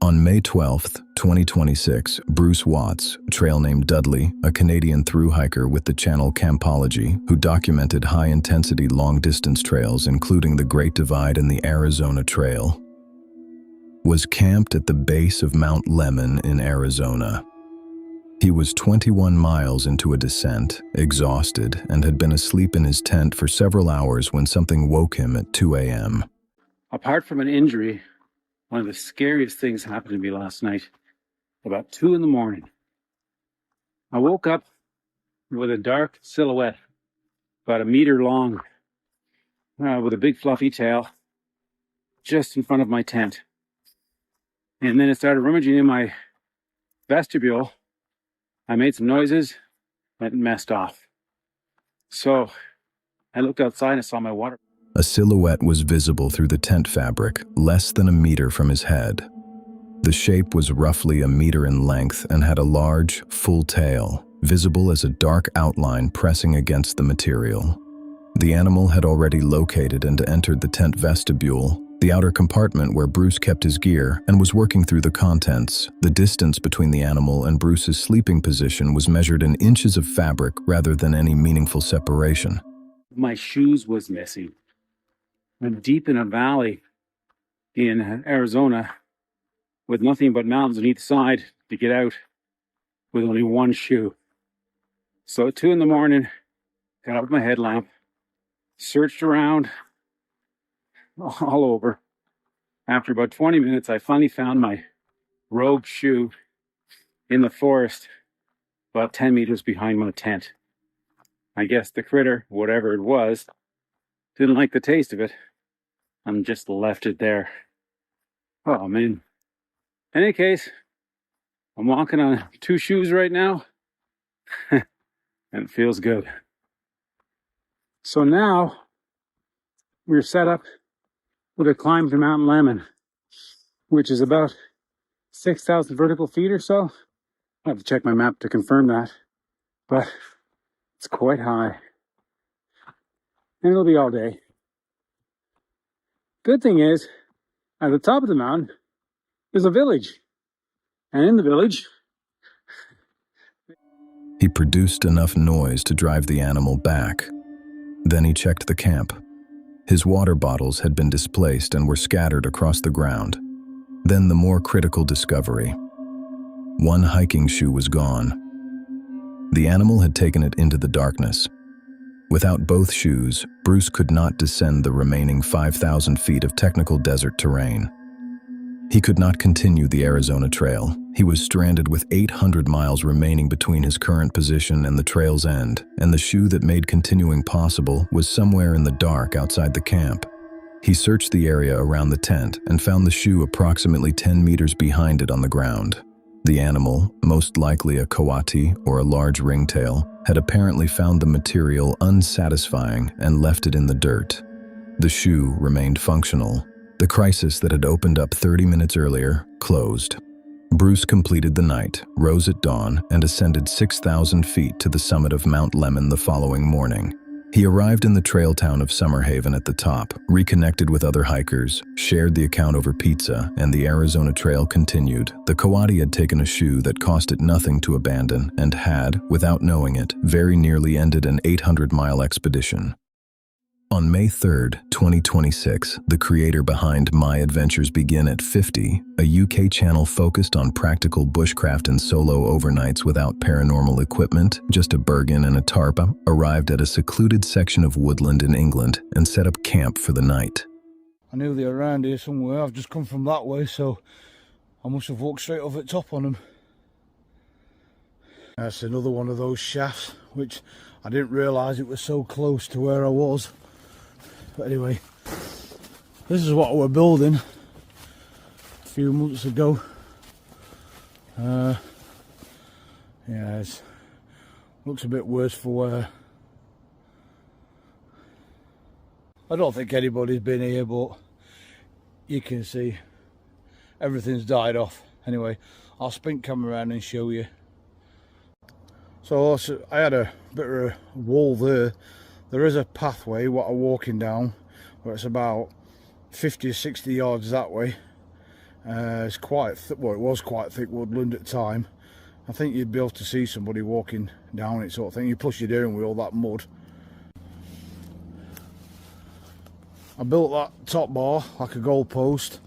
On May 12th, 2026, Bruce Watts, trail named Dudley, a Canadian thru-hiker with the channel Campology, who documented high-intensity long-distance trails including the Great Divide and the Arizona Trail, was camped at the base of Mount Lemmon in Arizona. He was 21 miles into a descent, exhausted, and had been asleep in his tent for several hours when something woke him at 2 a.m. Apart from an injury, one of the scariest things happened to me last night, about 2 in the morning. I woke up with a dark silhouette, about a meter long, with a big fluffy tail, just in front of my tent. And then it started rummaging in my vestibule. I made some noises, and it messed off. So I looked outside and I saw my water. A silhouette was visible through the tent fabric, less than a meter from his head. The shape was roughly a meter in length and had a large, full tail, visible as a dark outline pressing against the material. The animal had already located and entered the tent vestibule, the outer compartment where Bruce kept his gear, and was working through the contents. The distance between the animal and Bruce's sleeping position was measured in inches of fabric rather than any meaningful separation. My shoes was missing. I'm deep in a valley in Arizona with nothing but mountains on each side to get out with only one shoe. So at 2 in the morning, got up with my headlamp, searched around all over. After about 20 minutes, I finally found my rogue shoe in the forest about 10 meters behind my tent. I guess the critter, whatever it was, didn't like the taste of it and just left it there. Oh man. In any case, I'm walking on 2 shoes right now and it feels good. So now we're set up with a climb to Mount Lemmon, which is about 6,000 vertical feet or so. I have to check my map to confirm that, but it's quite high. And it'll be all day. Good thing is, at the top of the mountain, there's a village. And in the village, He produced enough noise to drive the animal back. Then he checked the camp. His water bottles had been displaced and were scattered across the ground. Then the more critical discovery. One hiking shoe was gone. The animal had taken it into the darkness. Without both shoes, Bruce could not descend the remaining 5,000 feet of technical desert terrain. He could not continue the Arizona Trail. He was stranded with 800 miles remaining between his current position and the trail's end, and the shoe that made continuing possible was somewhere in the dark outside the camp. He searched the area around the tent and found the shoe approximately 10 meters behind it on the ground. The animal, most likely a coati or a large ringtail, had apparently found the material unsatisfying and left it in the dirt. The shoe remained functional. The crisis that had opened up 30 minutes earlier closed. Bruce completed the night, rose at dawn, and ascended 6,000 feet to the summit of Mount Lemmon the following morning. He arrived in the trail town of Summerhaven at the top, reconnected with other hikers, shared the account over pizza, and the Arizona Trail continued. The coati had taken a shoe that cost it nothing to abandon and had, without knowing it, very nearly ended an 800-mile expedition. On May 3rd, 2026, the creator behind My Adventures Begin at 50, a UK channel focused on practical bushcraft and solo overnights without paranormal equipment, just a Bergen and a tarp, arrived at a secluded section of Woodland in England and set up camp for the night. I knew they were around here somewhere. I've just come from that way, so I must have walked straight over the top on them. That's another one of those shafts, which I didn't realise it was so close to where I was. But anyway, this is what we're building a few months ago. Yeah, it looks a bit worse for wear. I don't think anybody's been here, but you can see everything's died off. Anyway, I'll spin camera around and show you. So I had a bit of a wall there. There is a pathway what I'm walking down, where it's about 50 or 60 yards that way, It's quite well, it was quite thick woodland at the time. I think you'd be able to see somebody walking down it, sort of thing. Plus you're dealing with all that mud. I built that top bar like a goal post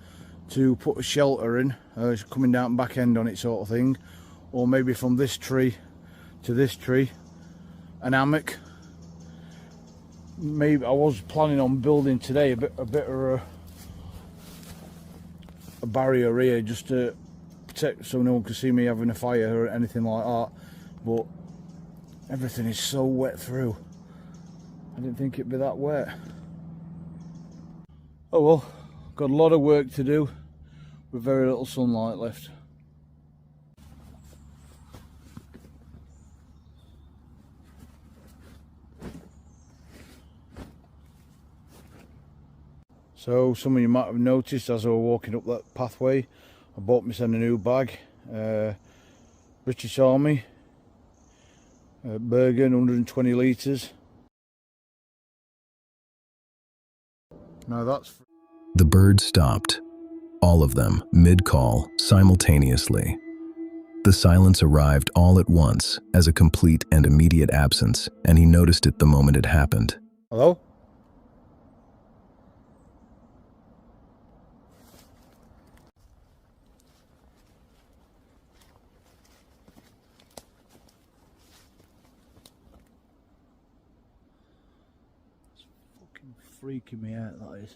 to put a shelter in, coming down back end on it, sort of thing, or maybe from this tree to this tree, an hammock. Maybe I was planning on building today a bit of a barrier here just to protect, so no one can see me having a fire or anything like that. But everything is so wet through. I didn't think it'd be that wet. Oh well, got a lot of work to do with very little sunlight left. So some of you might have noticed as I was walking up that pathway, I bought myself a new bag, British Army, Bergen, 120 litres. Now that's... The birds stopped, all of them, mid-call, simultaneously. The silence arrived all at once, as a complete and immediate absence, and he noticed it the moment it happened. Hello? It's fucking freaking me out, that is.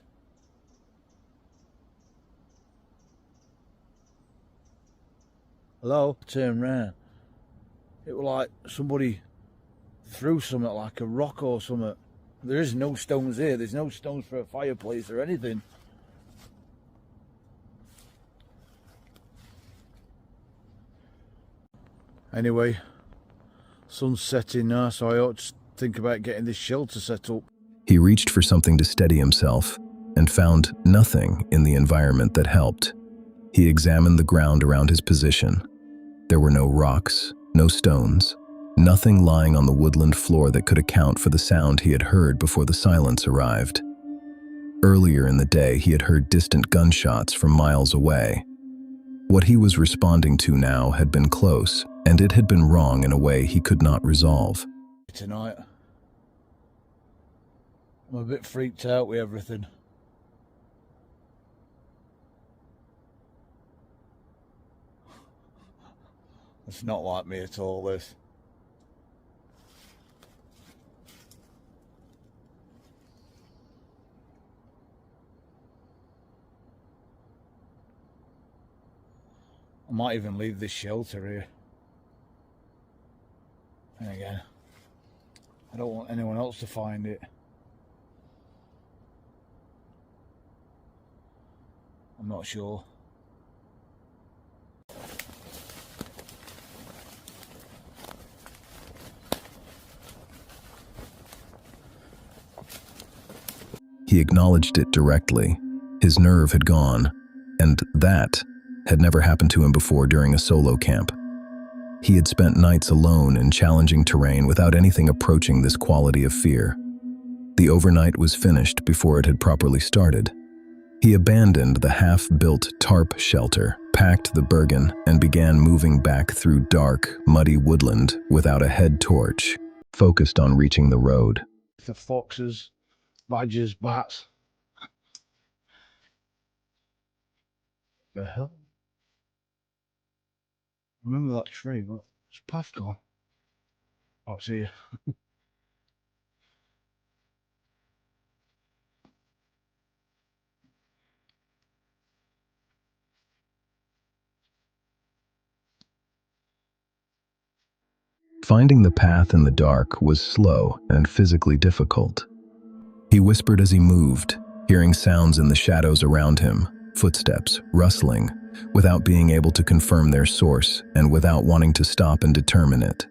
Hello? Turn round. It was like somebody threw something, like a rock or something. There is no stones here. There's no stones for a fireplace or anything. Anyway, sun's setting now, so I ought to think about getting this shelter set up. He reached for something to steady himself and found nothing in the environment that helped. He examined the ground around his position. There were no rocks, no stones, nothing lying on the woodland floor that could account for the sound he had heard before the silence arrived. Earlier in the day, he had heard distant gunshots from miles away. What he was responding to now had been close, and it had been wrong in a way he could not resolve. Tonight, I'm a bit freaked out with everything. It's not like me at all, this. I might even leave this shelter here. And again, I don't want anyone else to find it. I'm not sure. He acknowledged it directly. His nerve had gone, and that had never happened to him before during a solo camp. He had spent nights alone in challenging terrain without anything approaching this quality of fear. The overnight was finished before it had properly started. He abandoned the half-built tarp shelter, packed the Bergen, and began moving back through dark, muddy woodland without a head torch, focused on reaching the road. The foxes, badgers, bats. The hell? Remember that tree? What's path gone? Oh, it's here. Finding the path in the dark was slow and physically difficult. He whispered as he moved, hearing sounds in the shadows around him, footsteps, rustling, without being able to confirm their source and without wanting to stop and determine it.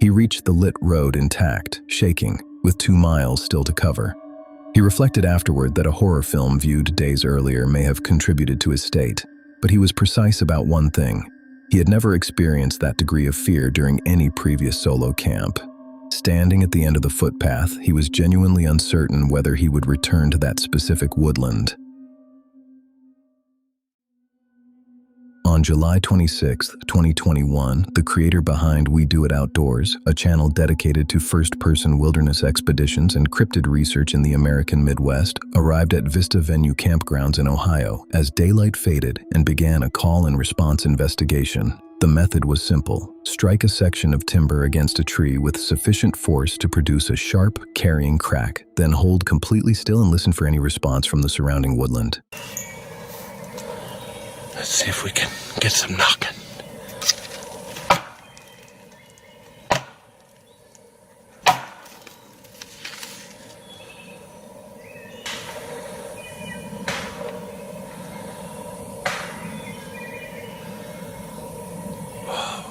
He reached the lit road intact, shaking, with 2 miles still to cover. He reflected afterward that a horror film viewed days earlier may have contributed to his state, but he was precise about one thing. He had never experienced that degree of fear during any previous solo camp. Standing at the end of the footpath, he was genuinely uncertain whether he would return to that specific woodland. On July 26, 2021, the creator behind We Do It Outdoors, a channel dedicated to first-person wilderness expeditions and cryptid research in the American Midwest, arrived at Vista Venue Campgrounds in Ohio as daylight faded and began a call-and-response investigation. The method was simple: strike a section of timber against a tree with sufficient force to produce a sharp, carrying crack, then hold completely still and listen for any response from the surrounding woodland. Let's see if we can get some knocking. Whoa.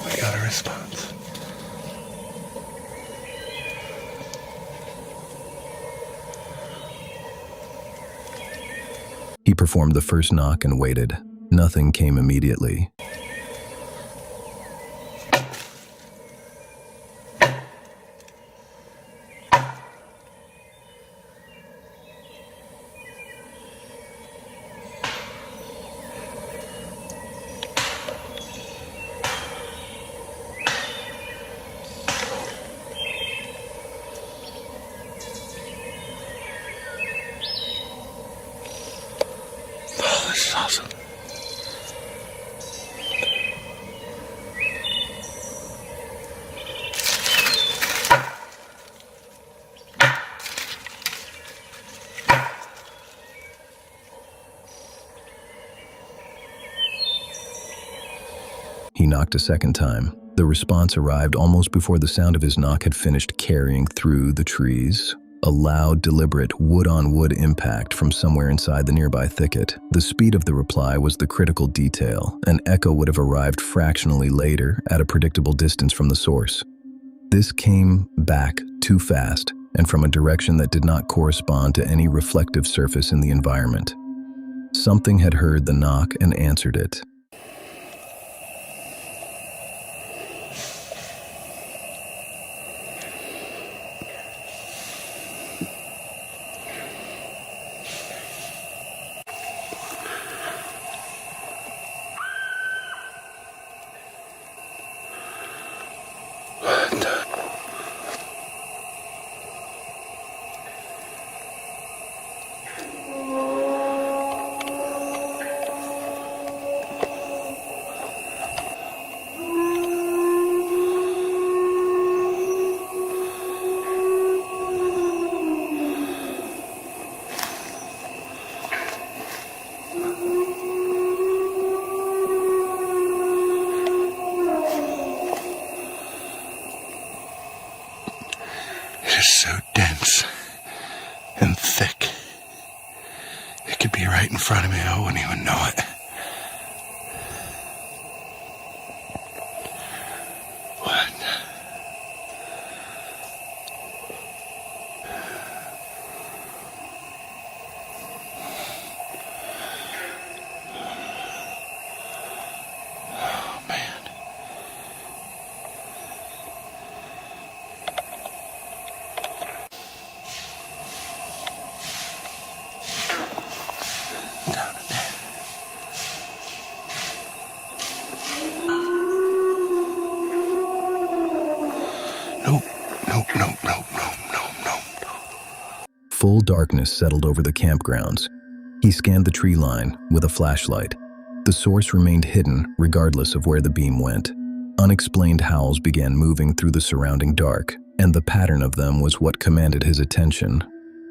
We got a response. He performed the first knock and waited. Nothing came immediately. This is awesome. He knocked a second time. The response arrived almost before the sound of his knock had finished carrying through the trees. A loud, deliberate wood-on-wood impact from somewhere inside the nearby thicket. The speed of the reply was the critical detail. An echo would have arrived fractionally later, at a predictable distance from the source. This came back too fast, and from a direction that did not correspond to any reflective surface in the environment. Something had heard the knock and answered it. It is so dense and thick. It could be right in front of me. I wouldn't even know it. What? Oh, man. Down in there. Nope. Full darkness settled over the campgrounds. He scanned the tree line with a flashlight. The source remained hidden regardless of where the beam went. Unexplained howls began moving through the surrounding dark, and the pattern of them was what commanded his attention.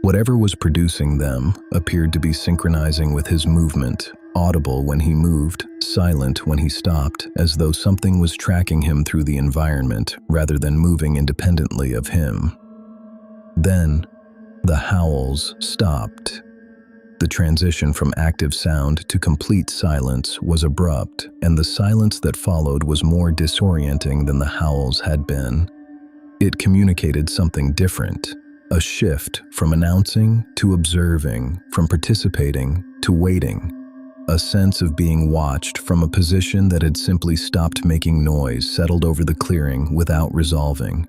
Whatever was producing them appeared to be synchronizing with his movement, audible when he moved, silent when he stopped, as though something was tracking him through the environment rather than moving independently of him. Then, the howls stopped. The transition from active sound to complete silence was abrupt, and the silence that followed was more disorienting than the howls had been. It communicated something different. A shift from announcing to observing, from participating to waiting. A sense of being watched from a position that had simply stopped making noise settled over the clearing without resolving.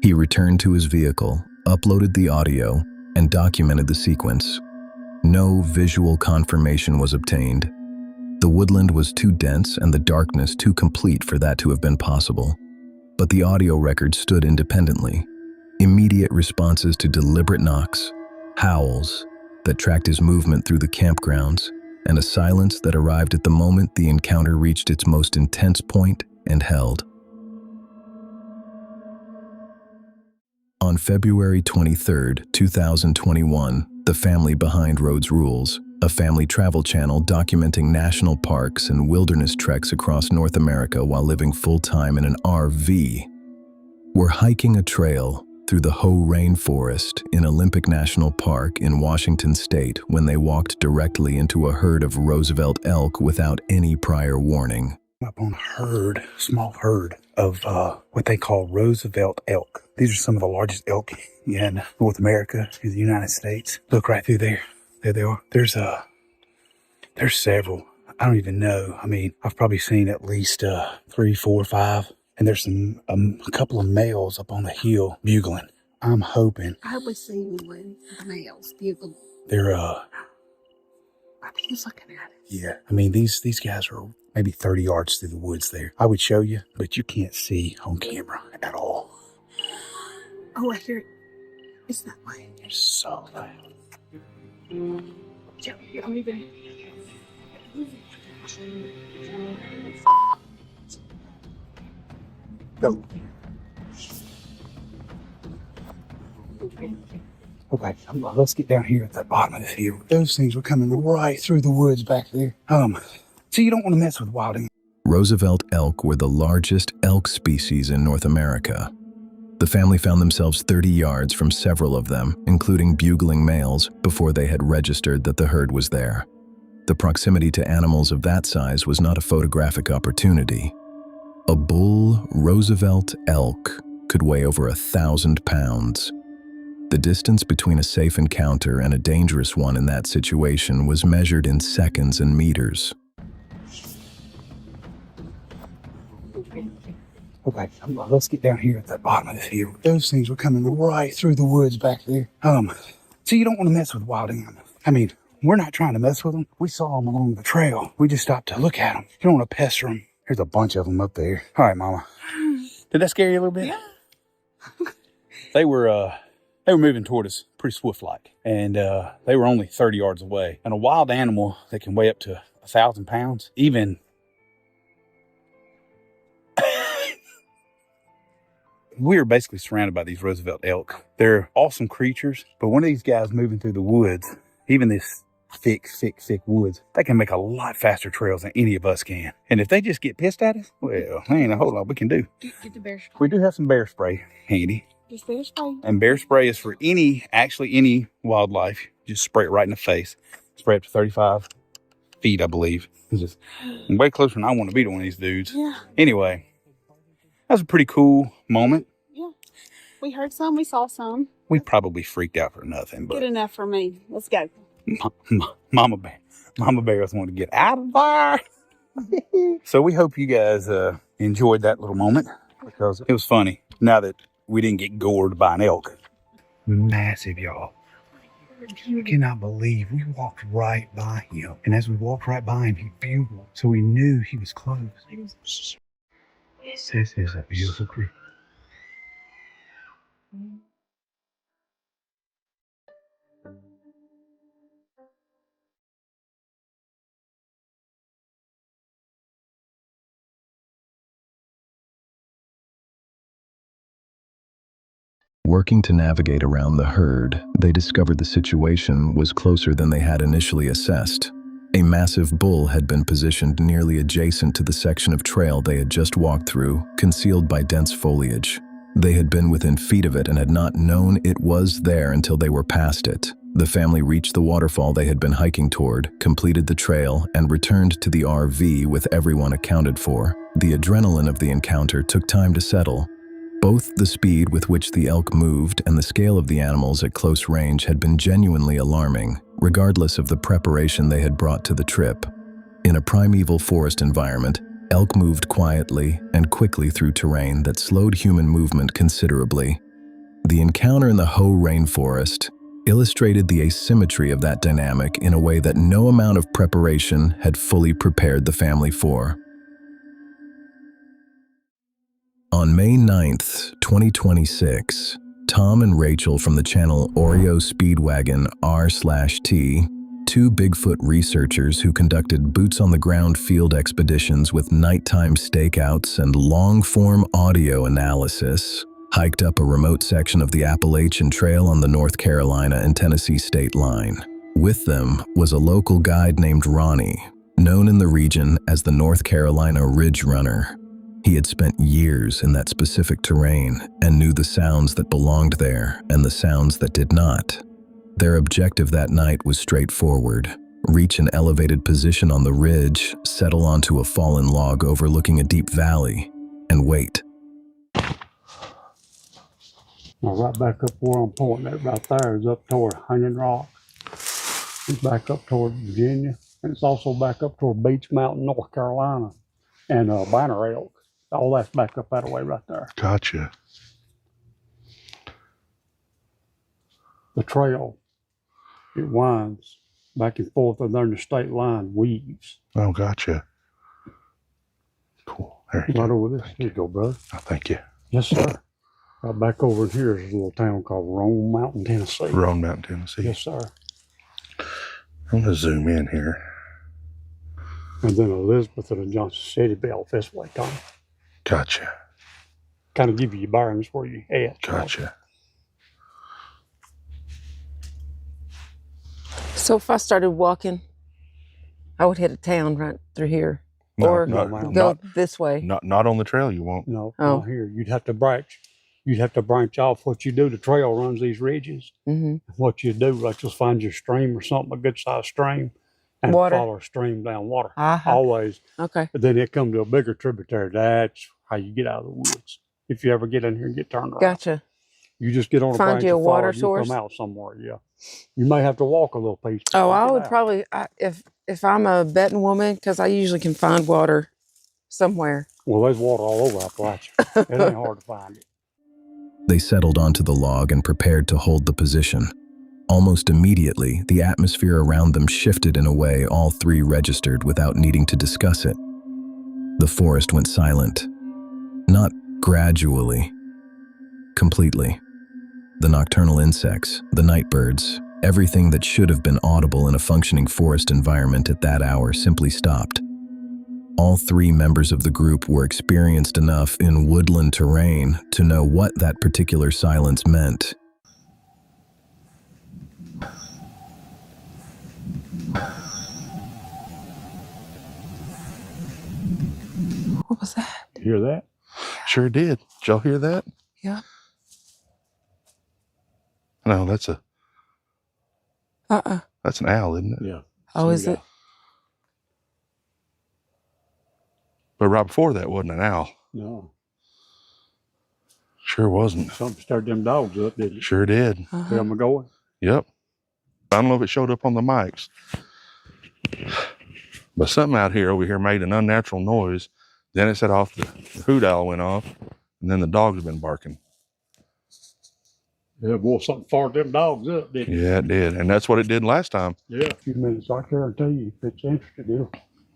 He returned to his vehicle, uploaded the audio, and documented the sequence. No visual confirmation was obtained. The woodland was too dense and the darkness too complete for that to have been possible. But the audio record stood independently. Immediate responses to deliberate knocks, howls that tracked his movement through the campgrounds, and a silence that arrived at the moment the encounter reached its most intense point and held. On February 23, 2021, the family behind Roads Rules, a family travel channel documenting national parks and wilderness treks across North America while living full-time in an RV, were hiking a trail through the Hoh Rainforest in Olympic National Park in Washington state when they walked directly into a herd of Roosevelt elk without any prior warning. Up on a small herd of what they call Roosevelt elk. These are some of the largest elk in North America, in the United States. Look right through there. There they are. There's several. I don't even know. I mean, I've probably seen at least 3, 4, 5. And there's a couple of males up on the hill bugling. I'm hoping. I hope we see one of the males bugling. They're I think he's looking at us. yeah. I mean, these guys are maybe 30 yards through the woods there. I would show you, but you can't see on camera at all. Oh, I hear it. It's that way. They're so loud. You don't even. Go. Okay, let's get down here at the bottom of this hill. Those things were coming right through the woods back there. So you don't want to mess with wild animals. Roosevelt elk were the largest elk species in North America. The family found themselves 30 yards from several of them, including bugling males, before they had registered that the herd was there. The proximity to animals of that size was not a photographic opportunity. A bull Roosevelt elk could weigh over 1,000 pounds. The distance between a safe encounter and a dangerous one in that situation was measured in seconds and meters. Okay, let's get down here at the bottom of this hill. Those things were coming right through the woods back there. So you don't want to mess with wild animals. I mean, we're not trying to mess with them. We saw them along the trail. We just stopped to look at them. You don't want to pester them. There's a bunch of them up there. All right, Mama. Did that scare you a little bit? Yeah. They were moving toward us pretty swift-like, and they were only 30 yards away. And a wild animal that can weigh up to 1,000 pounds, even we are basically surrounded by these Roosevelt elk. They're awesome creatures, but one of these guys moving through the woods, even this thick woods, they can make a lot faster trails than any of us can. And if they just get pissed at us, well, there ain't a whole lot we can do. Get the bear spray. We do have some bear spray handy. Just bear spray. And bear spray is for any wildlife. Just spray it right in the face. Spray up to 35 feet, I believe. It's just way closer than I want to be to one of these dudes. Yeah. Anyway, that was a pretty cool moment. Yeah. We heard some. We saw some. We probably freaked out for nothing, but Good enough for me. Let's go. Mama Bear was wanting to get out of there. So we hope you guys enjoyed that little moment because it was funny. Now that we didn't get gored by an elk. Massive, y'all. I cannot believe we walked right by him. And as we walked right by him, he bugled. So we knew he was close. This is a beautiful creature. Working to navigate around the herd, they discovered the situation was closer than they had initially assessed. A massive bull had been positioned nearly adjacent to the section of trail they had just walked through, concealed by dense foliage. They had been within feet of it and had not known it was there until they were past it. The family reached the waterfall they had been hiking toward, completed the trail, and returned to the RV with everyone accounted for. The adrenaline of the encounter took time to settle. Both the speed with which the elk moved and the scale of the animals at close range had been genuinely alarming, regardless of the preparation they had brought to the trip. In a primeval forest environment, elk moved quietly and quickly through terrain that slowed human movement considerably. The encounter in the Hoh Rainforest illustrated the asymmetry of that dynamic in a way that no amount of preparation had fully prepared the family for. On May 9th, 2026, Tom and Rachel from the channel Oreo Speedwagon R/T, two Bigfoot researchers who conducted boots-on-the-ground field expeditions with nighttime stakeouts and long-form audio analysis, hiked up a remote section of the Appalachian Trail on the North Carolina and Tennessee state line. With them was a local guide named Ronnie, known in the region as the North Carolina Ridge Runner. He had spent years in that specific terrain and knew the sounds that belonged there and the sounds that did not. Their objective that night was straightforward: reach an elevated position on the ridge, settle onto a fallen log overlooking a deep valley, and wait. Now, right back up where I'm pointing at right there is up toward Hanging Rock. It's back up toward Virginia, and it's also back up toward Beech Mountain, North Carolina, and Banner Elk. All that's back up that way right there. Gotcha. The trail, it winds back and forth, and then the state line weaves. Oh, gotcha. Cool. There you Right go. over this. Here you go, brother. Oh, thank you. Yes, sir. Right back over here is a little town called Rome Mountain, Tennessee. Roan Mountain, Tennessee. Yes, sir. I'm gonna zoom in here. And then Elizabeth and Johnson City Belt this way, Tom. Gotcha. Kind of give you your bearings where you at. Gotcha. So if I started walking, I would hit a town right through here, or go this way. Not on the trail. You won't. No, Oh. not here. You'd have to branch. You'd have to branch off. What you do, the trail runs these ridges. Mm-hmm. What you do, like just find your stream or something, a good sized stream, and Water. follow a stream down water. Uh-huh. Always. Okay. But then it comes to a bigger tributary. That's how you get out of the woods. If you ever get in here and get turned around. Gotcha. You just get on a Find branch you a and follow, water you source? come out somewhere, yeah. You may have to walk a little piece. to Oh, I get would out. probably, if I'm a betting woman, because I usually can find water somewhere. Well, there's water all over Appalachia. It ain't hard to find it. They settled onto the log and prepared to hold the position. Almost immediately, the atmosphere around them shifted in a way all three registered without needing to discuss it. The forest went silent. Not gradually. Completely. The nocturnal insects, the night birds, everything that should have been audible in a functioning forest environment at that hour simply stopped. All three members of the group were experienced enough in woodland terrain to know what that particular silence meant. What was that? You hear that? Sure did. Did y'all hear that? Yeah. No, that's an owl, isn't it? Yeah. Oh, is it? But right before that wasn't an owl. No. Sure wasn't. Something stirred them dogs up, didn't it? Sure did. Hear them going? Yep. I don't know if it showed up on the mics, but something out here over here made an unnatural noise. Then it set off, the hoot owl went off, and then the dogs have been barking. Yeah, boy, something fired them dogs up, didn't it? Yeah, it did. And that's what it did last time. Yeah. A few minutes, I guarantee you, if it's interested,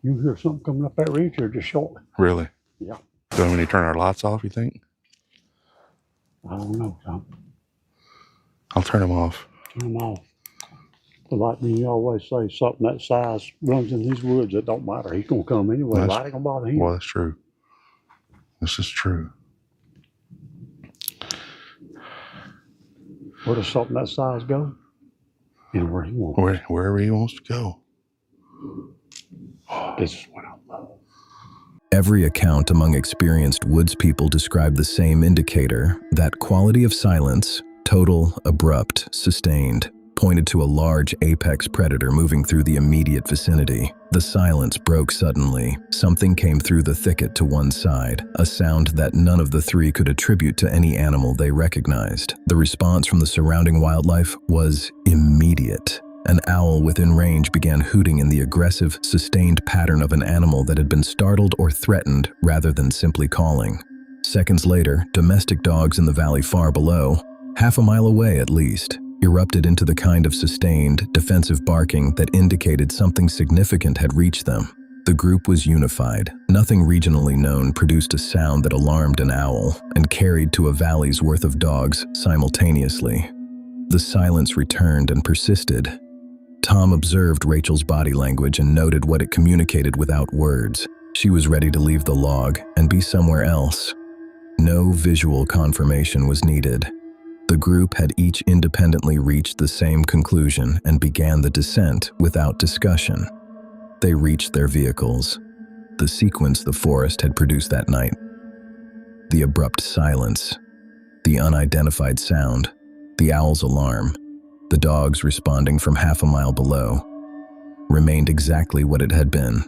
you'll hear something coming up that ridge here just shortly. Really? Yeah. Do we need to turn our lights off, you think? I don't know, Tom. I'll turn them off. Turn them off. But like you always say, something that size runs in these woods, it don't matter. He's going to come anyway. That's- Light ain't going to bother him. Well, that's true. This is true. Where does something that size go? Anywhere he wants. Wherever he wants to go. This is what I love. Every account among experienced woods people described the same indicator, that quality of silence, total, abrupt, sustained, pointed to a large apex predator moving through the immediate vicinity. The silence broke suddenly. Something came through the thicket to one side, a sound that none of the three could attribute to any animal they recognized. The response from the surrounding wildlife was immediate. An owl within range began hooting in the aggressive, sustained pattern of an animal that had been startled or threatened rather than simply calling. Seconds later, domestic dogs in the valley far below, half a mile away at least, erupted into the kind of sustained, defensive barking that indicated something significant had reached them. The group was unified. Nothing regionally known produced a sound that alarmed an owl and carried to a valley's worth of dogs simultaneously. The silence returned and persisted. Tom observed Rachel's body language and noted what it communicated without words. She was ready to leave the log and be somewhere else. No visual confirmation was needed. The group had each independently reached the same conclusion and began the descent without discussion. They reached their vehicles. The sequence the forest had produced that night. The abrupt silence, the unidentified sound, the owl's alarm, the dogs responding from half a mile below, remained exactly what it had been.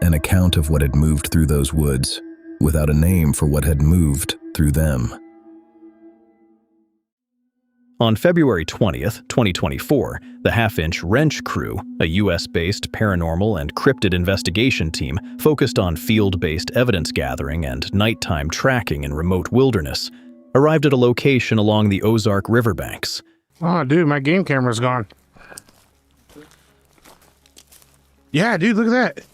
An account of what had moved through those woods, without a name for what had moved through them. On February 20th, 2024, the Half-Inch Wrench Crew, a US-based paranormal and cryptid investigation team focused on field-based evidence gathering and nighttime tracking in remote wilderness, arrived at a location along the Ozark riverbanks. Oh, dude, my game camera's gone. Yeah, dude, look at that.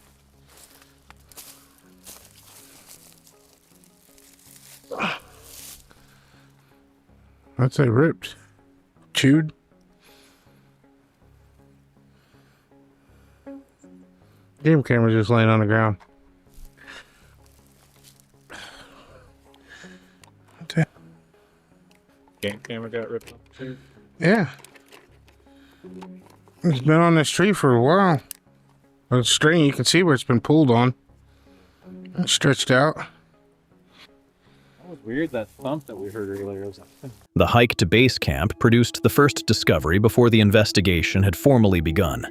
I'd say ripped. Chewed. Game camera just laying on the ground. Game camera got ripped up too. Yeah. It's been on this tree for a while. The string, you can see where it's been pulled on. It's stretched out. That was weird, that thump that we heard earlier. Was like, The hike to base camp produced the first discovery before the investigation had formally begun.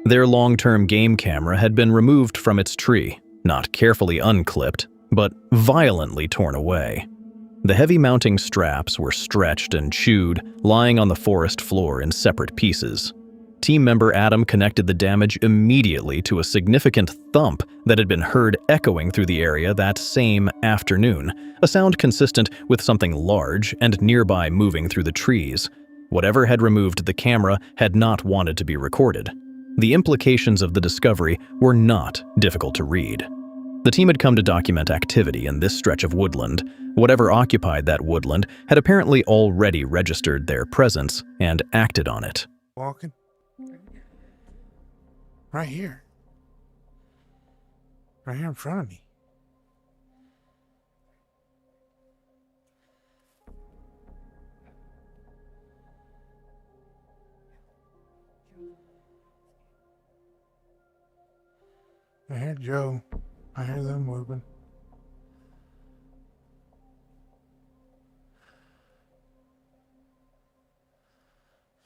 Their long-term game camera had been removed from its tree, not carefully unclipped, but violently torn away. The heavy mounting straps were stretched and chewed, lying on the forest floor in separate pieces. Team member Adam connected the damage immediately to a significant thump that had been heard echoing through the area that same afternoon, a sound consistent with something large and nearby moving through the trees. Whatever had removed the camera had not wanted to be recorded. The implications of the discovery were not difficult to read. The team had come to document activity in this stretch of woodland. Whatever occupied that woodland had apparently already registered their presence and acted on it. Walking. Right here. Right here in front of me. I hear Joe. I hear them moving.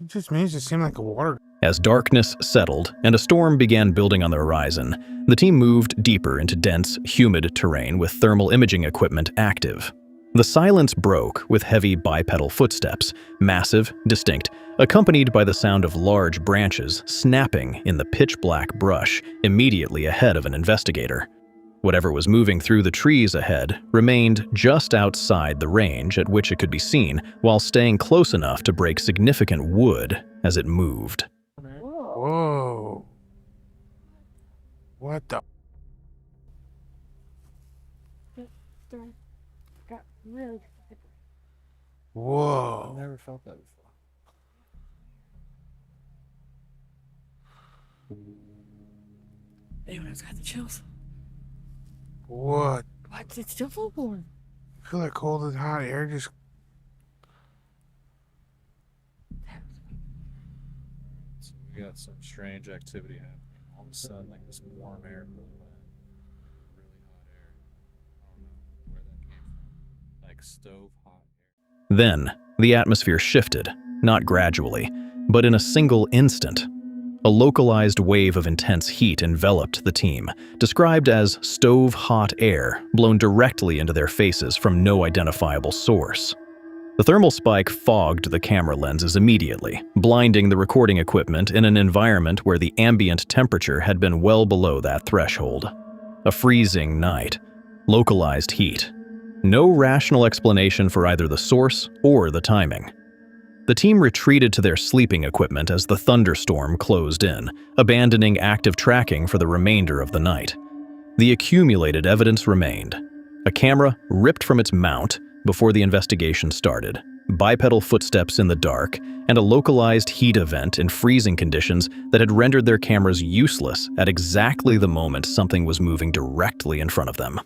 It just means it seemed like a water. As darkness settled and a storm began building on the horizon, the team moved deeper into dense, humid terrain with thermal imaging equipment active. The silence broke with heavy bipedal footsteps, massive, distinct, accompanied by the sound of large branches snapping in the pitch-black brush immediately ahead of an investigator. Whatever was moving through the trees ahead remained just outside the range at which it could be seen, while staying close enough to break significant wood as it moved. Whoa. What the? Got really. Whoa. I've never felt that before. Anyone's got the chills. What? What? It's still full born. I feel like cold and hot air just. So we got some strange activity happening. All of a sudden, like this warm air blew in, really hot air. I don't know where that came from. Like stove hot air. Then, the atmosphere shifted, not gradually, but in a single instant. A localized wave of intense heat enveloped the team, described as stove-hot air blown directly into their faces from no identifiable source. The thermal spike fogged the camera lenses immediately, blinding the recording equipment in an environment where the ambient temperature had been well below that threshold. A freezing night, localized heat. No rational explanation for either the source or the timing. The team retreated to their sleeping equipment as the thunderstorm closed in, abandoning active tracking for the remainder of the night. The accumulated evidence remained. A camera ripped from its mount before the investigation started, bipedal footsteps in the dark, and a localized heat event in freezing conditions that had rendered their cameras useless at exactly the moment something was moving directly in front of them.